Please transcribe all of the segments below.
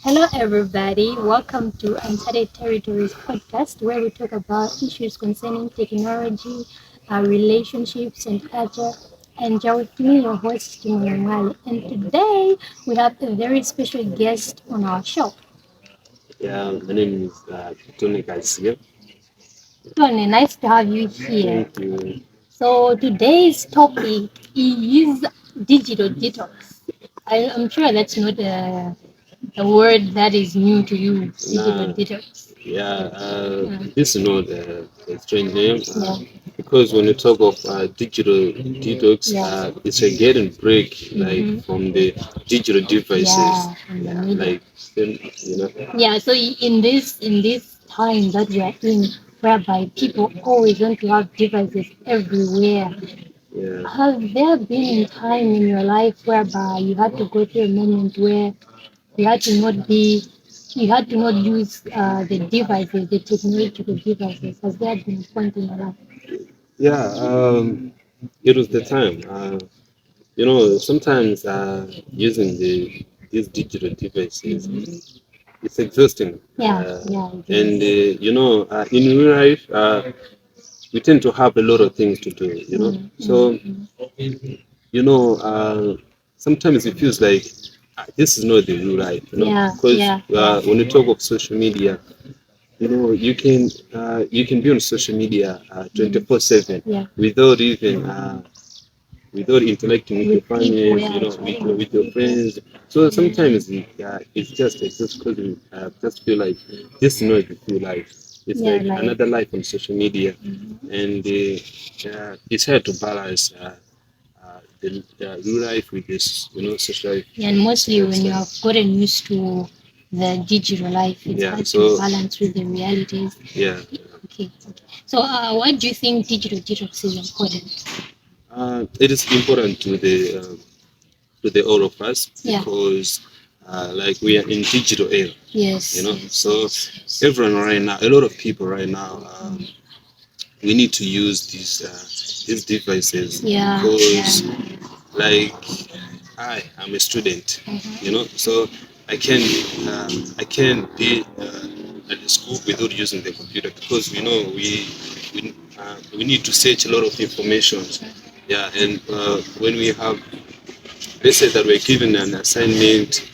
Hello, everybody. Welcome to Uncharted Territories podcast, where we talk about issues concerning technology, relationships, and culture. And you're with me, your host, Timon. And today we have a very special guest on our show. Yeah, my name is Tony Garcia. Tony, nice to have you here. Thank you. So today's topic is digital detox. I'm sure that's not a word that is new to you, digital Nah, detox. yeah, Yeah. this is not a strange name Yeah. because when you talk of digital detox, Yeah. it's a get and break like Mm-hmm. from the digital devices. Yeah, in the Yeah, middle. like you know. Yeah, so in this time that we are in, whereby people always want to have devices everywhere, Yeah. have there been a time in your life whereby you had to go through a moment where you had to not be, you had to not use the devices, the technological devices? Has there been a point in your life? Yeah, it was the time. Sometimes using these digital devices, it's exhausting. Yeah, yeah, it And is. in real life, we tend to have a lot of things to do. Mm, mm, So mm. you know, sometimes it feels like this is not the real life. Yeah, Because yeah, yeah. when you talk of social media, you can be on social media Mm, 24/7 yeah. without even without interacting with your With people, families, yeah, chatting with with your people. friends. So Mm, sometimes it's just because we just feel like this is not the real life. It's yeah, like like. another life on social media, Mhm. and it's hard to balance the real life with this, social life Yeah, and mostly when you lifestyle. have gotten used to the digital life, it's Yeah. hard to So balance with the realities. yeah, Okay, okay. So, why do you think digital detox is important? it is important to the all of us Yeah. because like we are in digital era. Yes, yes, So yes, yes. everyone right now, a lot of people right now, we need to use these devices Yeah, yeah. because like I'm a student, Mm-hmm. so I can be at the school without using the computer because we need to search a lot of information. Yeah, and when we have, let's say that we're given an assignment,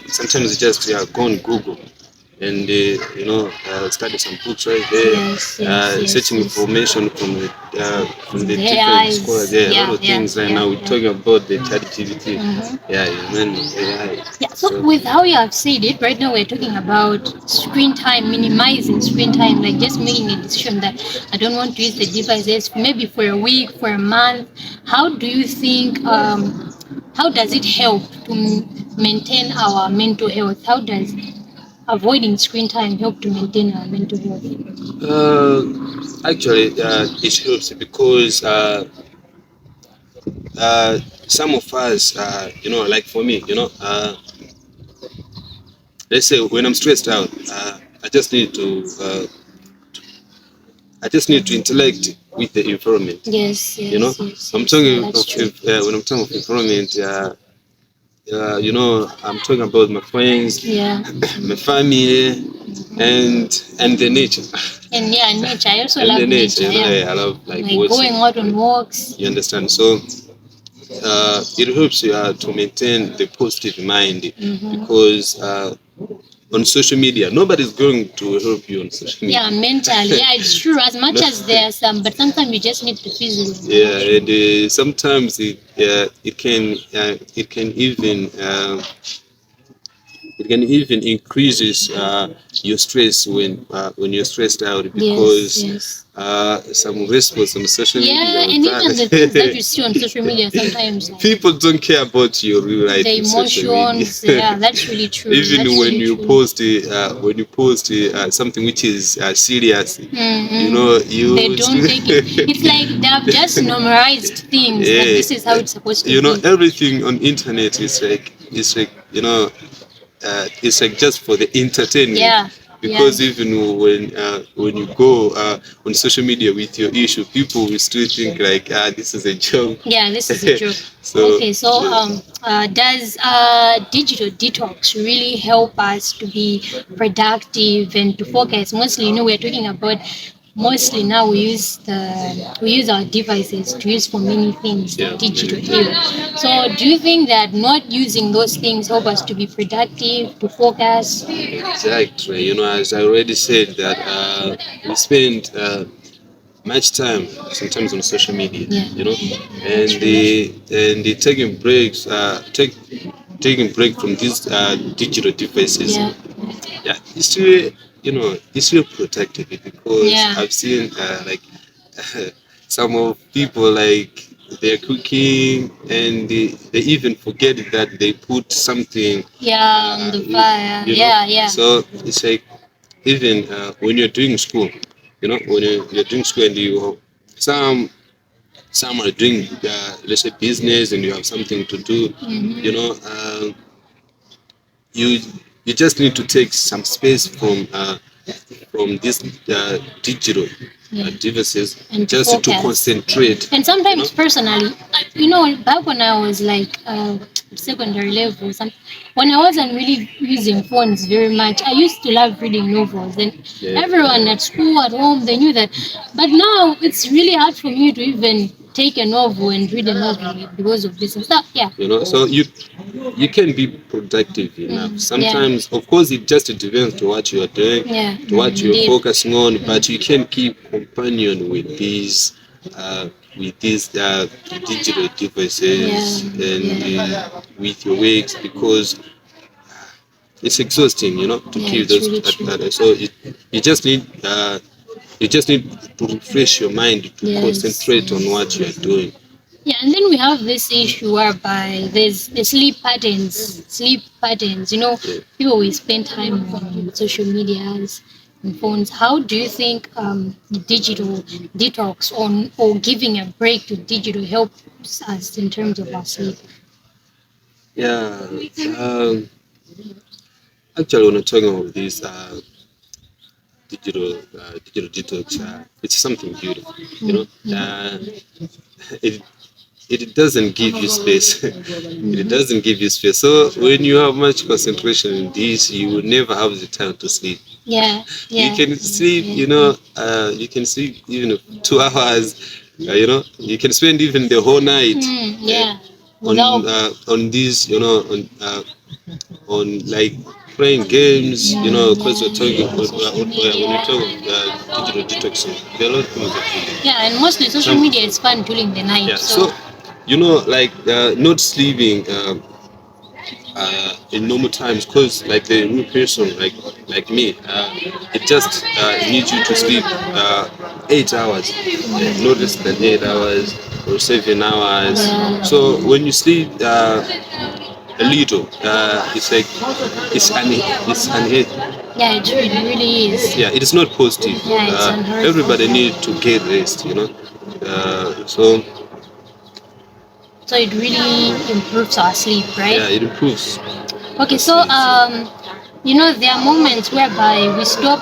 sometimes you just go on Google and study some books right there, Yes, yes, yes, searching yes. information from the The different scholars. eyes. Yeah, a lot Yeah, of yeah, things right yeah, now. We're yeah. talking about the ChatGPT. Mm-hmm. Yeah, yeah, man, AI. Yeah, so So with how you have said it, right now we're talking about screen time, minimizing screen time, like just making a decision that I don't want to use the devices maybe for a week, for a month. How do you think, how does it help to maintain our mental health? How does avoiding screen time help to maintain our mental health? uh, actually, it helps because uh, some of us, like for me, let's say when I'm stressed out, I just need to interact with the environment. Yes, You know, yes, yes, I'm yes, yeah, talking that's of true. when I'm talking of environment. I'm talking about my friends, Yeah. my family, and the nature, And yeah, nature. I also and the love nature. nature. Yeah. I love like Like going watching. out on walks. You understand? So it helps you to maintain the positive mind Mm-hmm. because on social media, nobody's going to help you on social Yeah, media. mentally. Yeah, it's true. As much No. as there's some, but sometimes you just need to physically be Yeah, and actually. sometimes it can even increases your stress when you're stressed out Yes, because yes. some response on social media Yeah, or and even the things that that you see on social media sometimes, like people don't care about your real life the in social media. emotions. Yeah, that's really true. Even That's really true. when you post something which is serious, They you don't still take it. It's like they have just normalized things that yeah, this is how it's supposed to be. everything on internet is like it's like it's like just for the entertainment Yeah. because even when you go on social media with your issue, people will still think like, this is a joke. Yeah, this is a joke. So Okay, so does digital detox really help us to be productive and to focus? Mostly, we're talking about mostly now we use our devices to use for many things, the digital era. So, do you think that not using those things help us to be productive, to focus? exactly, as I already said that we spend much time sometimes on social media, Yeah. and the taking break from these digital devices. Yeah. Yeah, it's really, it's really protective because Yeah. I've seen like some of people like they're cooking and they even forget that they put something Yeah, on the fire. Yeah. so it's like even when you're doing school, when you're doing school and you some some are doing let's say business and you have something to do, you know you you just need to take some space from these digital devices And just to focus. concentrate. And sometimes personally, back when I was like secondary level, when I wasn't really using phones very much, I used to love reading novels. And everyone at school, at home, they knew that. But now it's really hard for me to even take a novel and read a novel because of this and stuff. Yeah. So you can be productive enough. Sometimes, of course, it just depends to what you are doing, Yeah. to what you're focusing on, but you can keep companion with these digital devices and with your works because it's exhausting, to keep those. So you just need to refresh your mind to concentrate on what you are doing. Yeah, and then we have this issue whereby there's the sleep patterns. Sleep patterns. People will spend time on social medias and phones. How do you think digital detox on or giving a break to digital helps us in terms of our sleep? Yeah, um, actually, when I'm talking about this digital detox, it's something beautiful. It it doesn't give you space. It doesn't give you space. So when you have much concentration in this, you will never have the time to sleep. Yeah. You can sleep, you can sleep even 2 hours. You can spend even the whole night. Yeah. On these, on like playing games, because we're talking when we talk digital detoxing, there are a lot of things that we Yeah, and mostly social media is fun during the night. yeah. So like not sleeping in normal times, because like the new person like me, it just needs you to sleep 8 hours, not less than 8 hours or 7 hours. So when you sleep a little, it's like it's unhealthy. Yeah, it really is. Yeah, it is not positive. Yeah, it's unhealthy. Everybody needs to get rest. So So it really improves our sleep, right? yeah, it improves. Okay, so there are moments whereby we stop.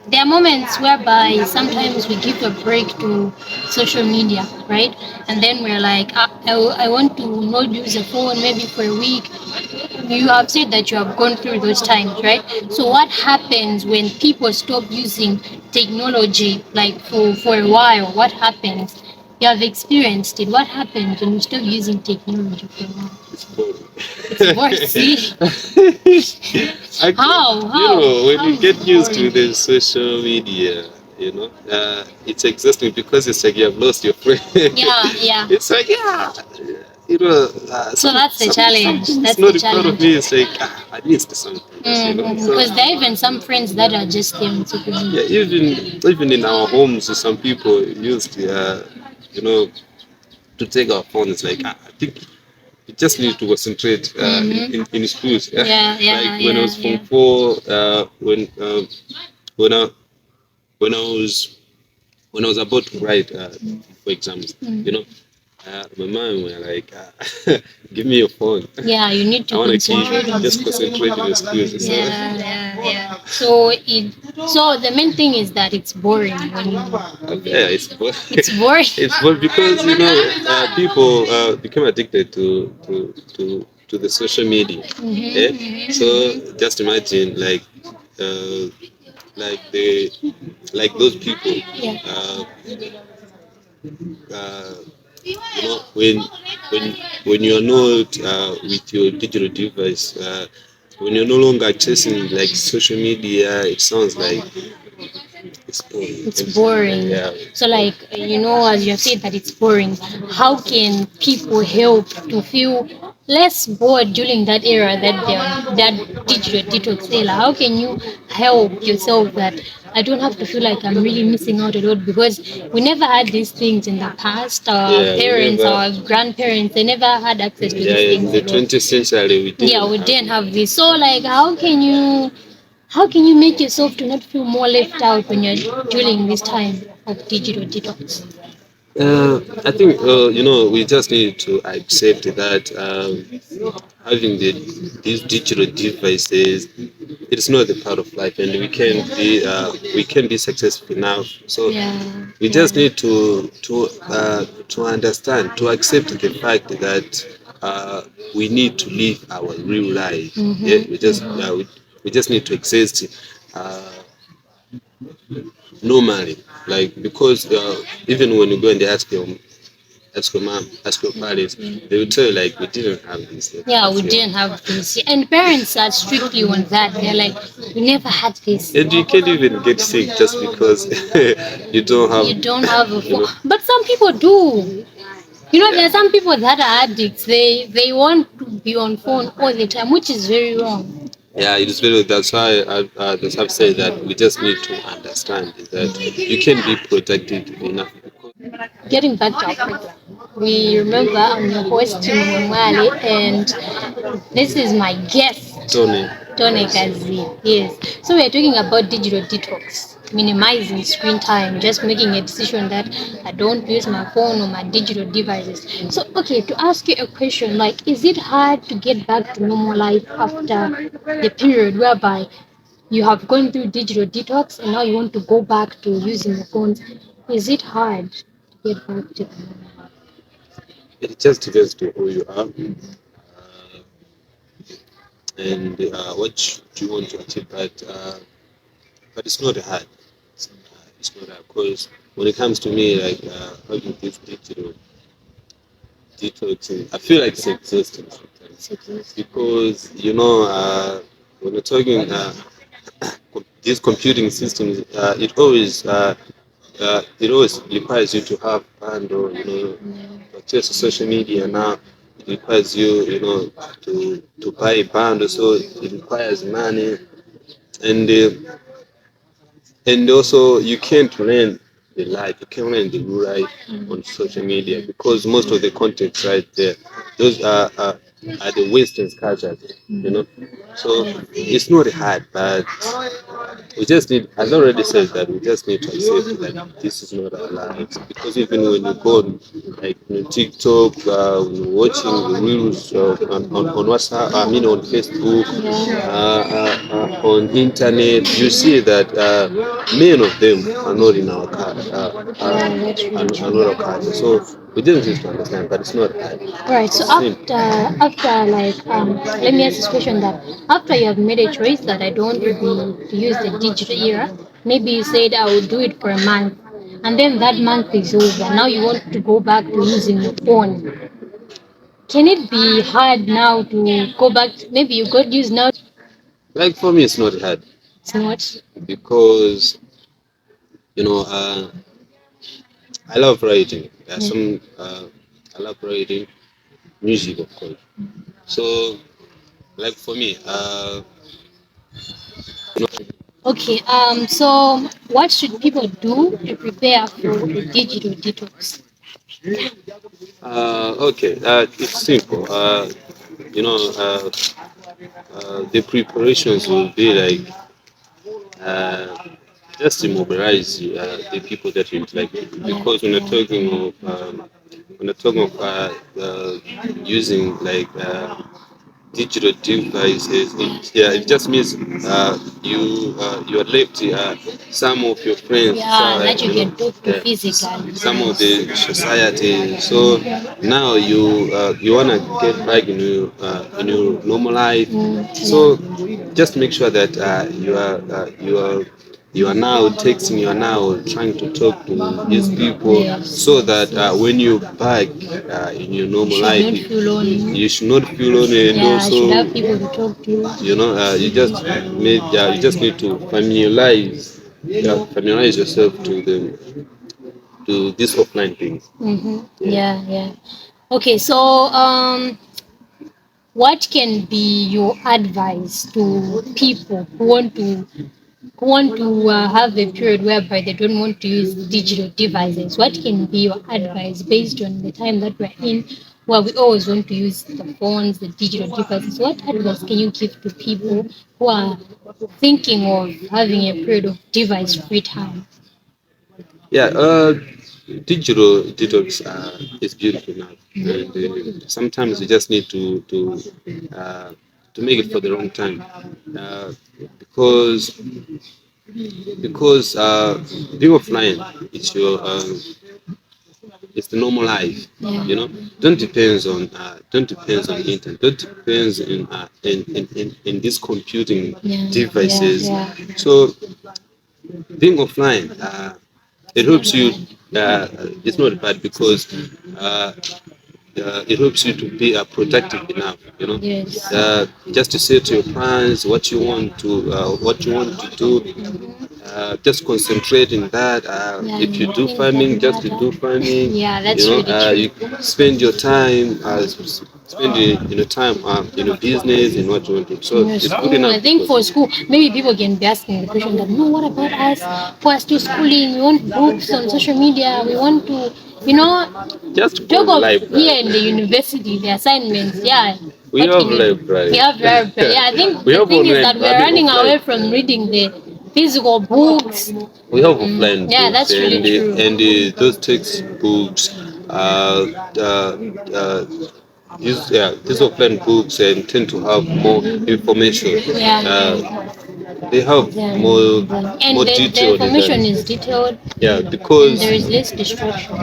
There are moments whereby sometimes we give a break to social media, right? And then we're like, I want to not use a phone maybe for a week. You have said that you have gone through those times, right? So what happens when people stop using technology, like for a while? What happens? You have experienced it. What happens when you stop using technology for a while? It's boring. See? How? When How you is get it used to boring? the social media, it's exhausting because it's like you have lost your friend. Yeah. It's like, So that's the challenge. It's That's not the in front of challenge. me. It's like, I missed something. So, Because there are even some friends that are just there on social media. yeah, even in our homes, some people used, you know, to take our phones. Like, I think you just need to concentrate in schools. Like when I was from four, when I when I was when I was about to write for exams, my mom were like, "Give me your phone. Yeah, you need to I want to concentrate on just concentrate in the schools." So, So it so the main thing is that it's boring when you Yeah, it's it's boring. it's because people become addicted to the social media. Yeah. So just imagine uh, like the like those people. Yeah. Uh, uh, when when when you're not with your digital device, when you're no longer accessing like social media, it sounds like it's boring. It's boring. Yeah. So, like, as you have said that it's boring, how can people help to feel less bored during that era that they're that digital detox era? How can you help yourself that I don't have to feel like I'm really missing out a lot because we never had these things in the past. Our Yeah, we parents, never. our grandparents, they never had access to Yeah, these in things the a lot. 20th century we Yeah, didn't we have didn't it. have this. So, like, how can you make yourself to not feel more left out when you're during this time of digital detox? I think we just need to accept that having these digital devices, it's not a part of life, and we can be successful now. So Yeah, we yeah. just need to understand, to accept the fact that we need to live our real life. Yeah, we just need to exist uh, normally, like because even when you go and ask your mom, ask your parents, they will tell you like we didn't have this. Yeah, we didn't have this. And parents are strictly on that. They're like, we never had this. And you can't even get sick just because you don't have, You don't have a you phone. know. But some people do. There Yeah. are some people that are addicts. They want to be on phone all the time, which is very wrong. Yeah, it is very. That's why I've said that we just need to understand that you can be protected enough. Getting back to our program, we remember I'm your host, Mwale, and this is my guest, Tony. Tony Kazi. Yes. So we're talking about digital detox, minimizing screen time, just making a decision that I don't use my phone or my digital devices. So, okay, to ask you a question, like, is it hard to get back to normal life after the period whereby you have gone through digital detox and now you want to go back to using your phones? Is it hard to get back to that? It just depends to who you are and what you want to achieve. But it's not hard. It's not hard because when it comes to me, like having this digital detoxing, I feel like it's exhausting sometimes because when you're talking these computing systems, it always requires you to have bundle, to access social media now. It requires you to buy a bundle, so it requires money, and also you can't learn the life, you can't learn the real life on social media because most of the content right there, those are the Western cultures, So it's not hard, but we just need, as I already said, that we just need to accept that this is not our lives. Because even when you go on, like TikTok, when you're watching the reels on WhatsApp, I mean on Facebook, on internet, you see that many of them are not in our That's really are not our true. culture. So we just need to understand, but it's not hard. Right. So It's simple. after like let me ask this question that after you have made a choice that I don't want to use the digital era, maybe you said I will do it for a month, and then that month is over. Now you want to go back to using your phone. Can it be hard now to go back? Maybe you got used now. Like for me, it's not hard It's not. because you know I love writing. Yeah. I love writing music, of course. So like for me, Okay. So what should people do to prepare for a digital detox? okay, it's simple. You know, uh, the preparations will be like uh, just to mobilize the people that you like, because when you're talking of using like digital devices. Yeah, it just means you are left some of your friends, Yeah, that you can talk to yeah, physically. some of Yes. the society. So now you wanna get back in your normal life. So Yeah. just make sure that you are now texting, you are now trying to talk to these people, Yes, so yes, that yes. when you're back in your You normal should life, not feel lonely. you should not feel lonely. And Yeah, I also, should have people to talk to. you just need to familiarize yourself to these offline things. Mm-hmm. Yeah. Yeah, yeah. Okay, so what can be your advice to people who want to have a period whereby they don't want to use digital devices? What can be your advice based on the time that we're in, where we always want to use the phones, the digital devices? What advice can you give to people who are thinking of having a period of device-free time? Yeah, digital detox is beautiful now, and sometimes you just need to make it for the wrong time, uh, because being offline, it's the normal life. Yeah. Don't depends on internet. Don't depends in these computing Yeah, yeah, devices. yeah. So being offline, it It's not helps you. bad. It's not bad because it helps you to be productive enough. Yes. Just to set your plans, what you want to do. Just concentrate in that. Yeah, If you and do things that farming, just to matter. do farming. Yeah, that's really true. You spend your time, spend your time in your business and what you want to do. So In your it's good school, I enough think because for school, maybe people can be asking the question that, no, what about us who are still schooling? We want books on social media. We want to, you know, just go talk in the of here library. in the university, the assignments. Yeah. We What have can you do? library. We have library. Yeah, I think We the have thing is that online we are running away offline. from reading the physical books. We have offline Yeah, books, that's really true. and those textbooks, uh, uh, these offline books and tend to have more information. Yeah, Uh, they have and more the detail in information that. is detailed, Yeah, and because there is less distraction.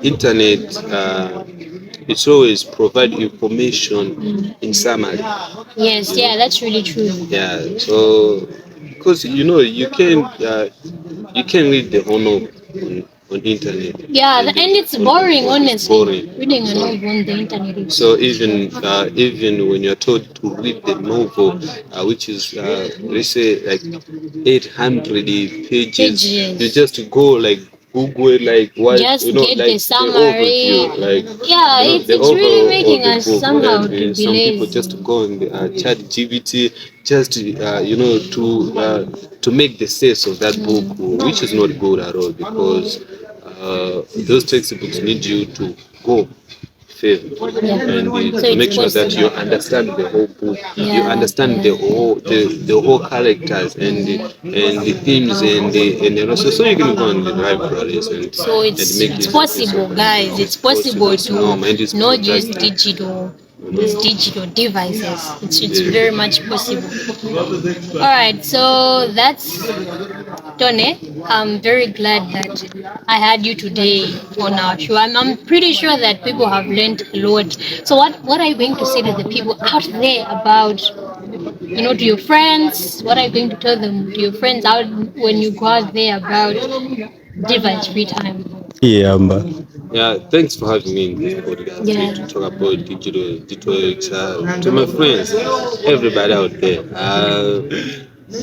internet, it's always provide information in summary. Yes, You yeah, know, that's really true. yeah. So because you can read the whole novel on internet, Yeah, and and it's on boring, phone it's honestly. boring. Reading a So novel on the internet is. so even when you're told to read the novel, which is let's say like 800 pages, you Pages. just go like Google it, like what Just get the like the summary. overview, like Yeah, the it's really overall of making the us book. somehow And to be some people just lazy. go on the chat GBT, just to make the sense of that book, which is not good at all, because those textbooks need you to go faith, and Yeah. So to it's make sure that you possible. understand the whole book, you Yeah, understand yeah. the whole characters and the themes and also, so you can go on the libraries So and it's make it's use of this possible, open. guys. It's It's possible, possible it's to normal, and it's not use productive. digital You these know? digital devices. It's very Yeah. much possible. All right, so that's Tone. I'm very glad that I had you today on our show. I'm pretty sure that people have learned a lot. So what are you going to say to the people out there about, to your friends? What are you going to tell them, to your friends out when you go out there, about device free time? Yeah, thanks for having me in this podcast Yeah. to talk about digital detox. To my friends, everybody out there,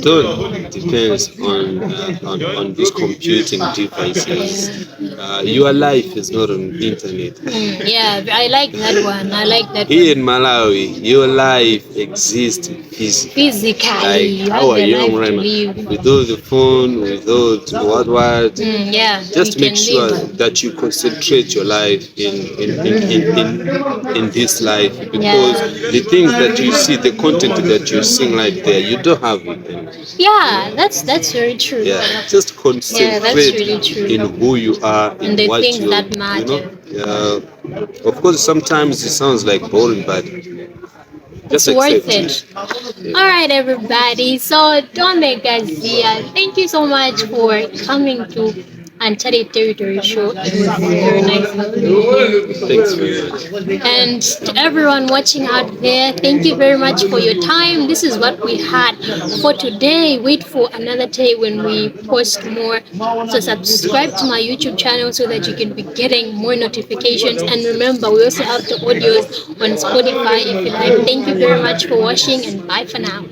don't depends on these computing devices. Your life is not on internet. Yeah, I like that one. I like that Here in one. Malawi, your life exists physically. Physically, Like you how have I a am life right to now, live. without the phone, without what. Yeah, you Just make can sure live. that you concentrate your life in this life, because Yeah. the things that you see, the content that you see right there, you don't have it anymore. Yeah, that's very true. Yeah, just Yeah, that's concentrate really true. in who you are, And in the what things that you know. matter. Yeah, of course, sometimes it sounds like boring, but It's just worth accept it. it. All Yeah. right, everybody. So, Don Gazia, thank you so much for coming to Uncharted Territory Show. It was very nice having you Thanks very much. here. And to everyone watching out there, thank you very much for your time. This is what we had for today. Wait for another day when we post more. So, subscribe to my YouTube channel so that you can be getting more notifications. And remember, we also have the audios on Spotify if you like. Thank you very much for watching, and bye for now.